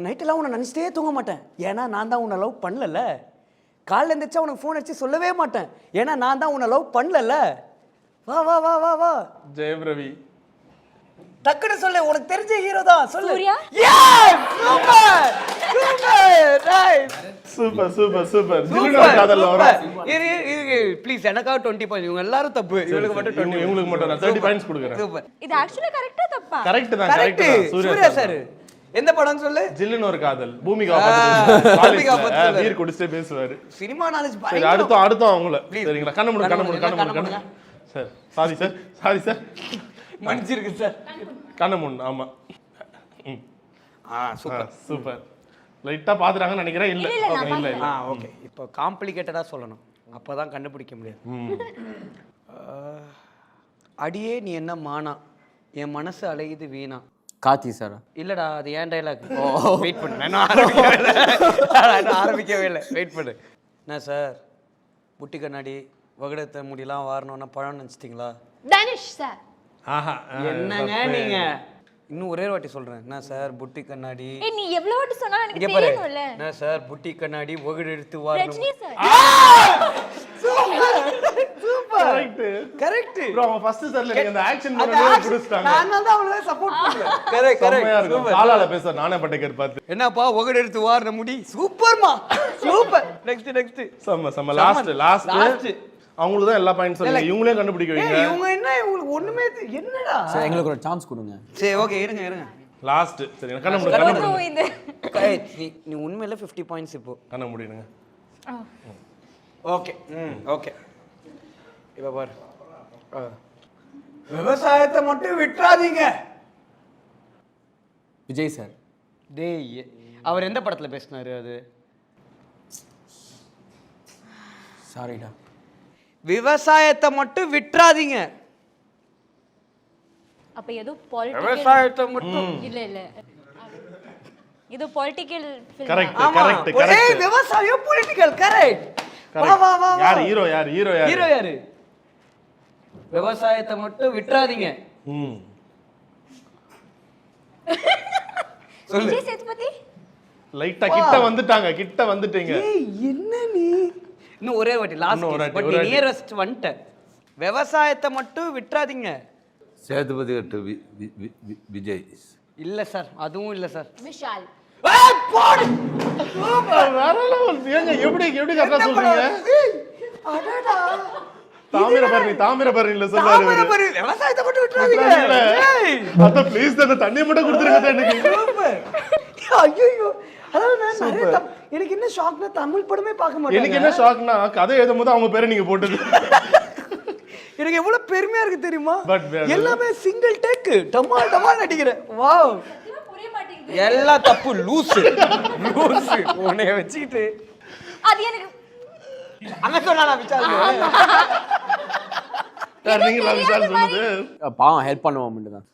நைட்டெல்லாம் உன்னை நினச்சிட்டே தூங்க மாட்டேன், ஏன்னா நான் தான் உன்னை லவ் பண்ணல. காலைல எழுந்திரிச்சா உனக்கு ஃபோன் அடிச்சு சொல்லவே மாட்டேன், ஏன்னா நான் தான் உன்னை லவ் பண்ணல. வா வா வா வா வா. ஜெயம் ரவி. டக்குன்னு சொல்லு, உனக்கு தெரிஞ்ச ஹீரோ தான் சொல்லு. Suriya. Super super nice. Super super super. ஜில்லுனு ஒரு காதல்ல வரும். ப்ளீஸ் எனக்காக 20 பாயிண்ட். இவங்க எல்லாரும் தப்பு, இவங்களுக்கு மட்டும் 20. இவங்களுக்கு மட்டும் நான் 30 பாயிண்ட்ஸ் கொடுக்குறேன். சூப்பர். இது ஆக்சுவலா கரெக்ட்டா தப்பா? கரெக்ட் தான் கரெக்ட். கரெக்ட். சூர்யா சார் எந்த படம் சொல்லு? ஜில்லுனு ஒரு காதல். பூமிகா பத்தி பூமிகா பத்தி வீர் குடிச்சே பேசுவாரு. சினிமா நாலேஜ் சரி அடுத்து அவங்கள சரிங்களா? கண்ண மூடு. சார் சாரி சார் மன்னிச்சிருக்கு சார். கண்ண மூடு. ஆமா. Super super. லைட்டா பாத்துறாங்கன்னு நினைக்கிறேன். இல்ல ஓகே இல்ல இல்ல. ஓகே. இப்போ காம்ப்ளிகேட்டடா சொல்லணும், அப்பதான் கண்டுபிடிக்க முடியாது. அடியே நீ என்ன மானா, என் மனசு அலையுது வீணா. கார்த்தி சார் இல்லடா, அது ஏன் டைலாக். வெயிட் பண்ணு, நான் ஆரம்பிக்கவே இல்லை. வெயிட் பண்ணு. என்ன சார், புட்டி கண்ணாடி வகுடத்த முடியெல்லாம் வாரணும்னா பழம் நினச்சிட்டிங்களா? தனுஷ் சார். ஆஹா. என்னங்க நீங்க? இன்னும் ஒரே வாட்டி சொல்றேன். என்ன சார் புட்டி கண்ணாடி. ஏய் நீ எவ்வளவு வாட்டி சொன்னாலும் எனக்கு இங்க பாரு. தெரியணும்ல. என்ன சார் புட்டி கண்ணாடி வகுடு எடுத்து வாரணும். Rajini sir. Super correct correct. Bro அவங்க ஃபர்ஸ்ட் சர்ல நீங்க அந்த ஆக்ஷன் பண்ணவே குடுஸ்டாங்க. நான் தான் அவங்கள சப்போர்ட் பண்றேன். Correct correct. சூப்பர். காலால பேச நானே பட்டேக்கர் பார்த்து. என்னப்பா வகுடு எடுத்து வாரன முடி. சூப்பர்மா சூப்பர். நெக்ஸ்ட் சம லாஸ்ட் அவங்களுக்கு தான் எல்லா பாயிண்ட்ஸ் சொல்லுங்க. இவங்களே கண்டுபிடிக்க வைங்க. இவங்க என்ன, இவங்களுக்கு ஒண்ணுமே என்னடா. சார் எங்களுக்கு ஒரு சான்ஸ் கொடுங்க. சரி ஓகே இருங்க. லாஸ்ட் சரி கண்ண மூடு. இந்த நீ உண்மையில 50 பாயிண்ட்ஸ் இப்போ. கண்ண மூடிடுங்க. Okay okay. இப்ப பாரு, விவசாயத்தை மட்டும் விட்டுறாதீங்க. விஜய் சார். டேய் அவர் எந்த படத்துல பேசினாரு அது? சாரிடா. விவசாயத்தை மட்டும் விட்டுறாதீங்க. அப்ப ஏதோ பொலிட்டிக்கல். விவசாயத்தை மட்டும் இல்ல இது பொலிட்டிக்கல் ஃபில்ம். கரெக்ட் ஆமா. கரெக்ட் ஏய் கரெக்ட். விவசாயம் பொலிட்டிக்கல் கரெக்ட். வா யார் ஹீரோ யாரு? விவசாயத்தை மட்டும் விட்டுறாதீங்க. சொல்லு. விஜய் சேதுபதி. லைட்டா கிட்ட வந்துட்டீங்க. ஏய் என்ன நீ? இன்னும் ஒரே வாட்டி லாஸ்ட் பட் நீ நியரஸ்ட் வந்துட்ட. விவசாயத்தை மட்டும் விட்டுறாதீங்க. சேதுபதி டு விஜய். இல்ல சார், அதுவும் இல்ல சார். விஷால். ஏய் போடு. சூப்பர். வேற லெவல். ஏங்க எப்படி கரெக்ட்டா சொல்றீங்க? அடடா. தாமிரபரணில சொன்னாரு. தாமிரபரணி விவசாயத்தை மட்டும் விட்டுறாதீங்க. ஏய் அத ப்ளீஸ் அந்த தண்ணி மட்டும் கொடுத்துருங்க எனக்கு. சூப்பர். ஐயோ அதாவது நான் நிறைய எனக்கு என்ன ஷாக்னா தமிழ் படமே பார்க்க மாட்டேன். எனக்கு என்ன ஷாக்னா கதை எழுதும்போது அவங்க பேரை நீங்க போட்டது. எனக்கு எவ்வளவு பெருமையா இருக்கு தெரியுமா? But எல்லாமே சிங்கிள் டேக் டமால் நடிக்கிறேன். வாவ். புரிய மாட்டேங்குது. எல்லாம் தப்பு. லூசு உன்னைய வச்சுக்கிட்டு அது எனக்கு அங்க சொன்னா விசாரி. நீங்க விசால் சொன்னது பாவம் ஹெல்ப் பண்ணுவோம் தான்.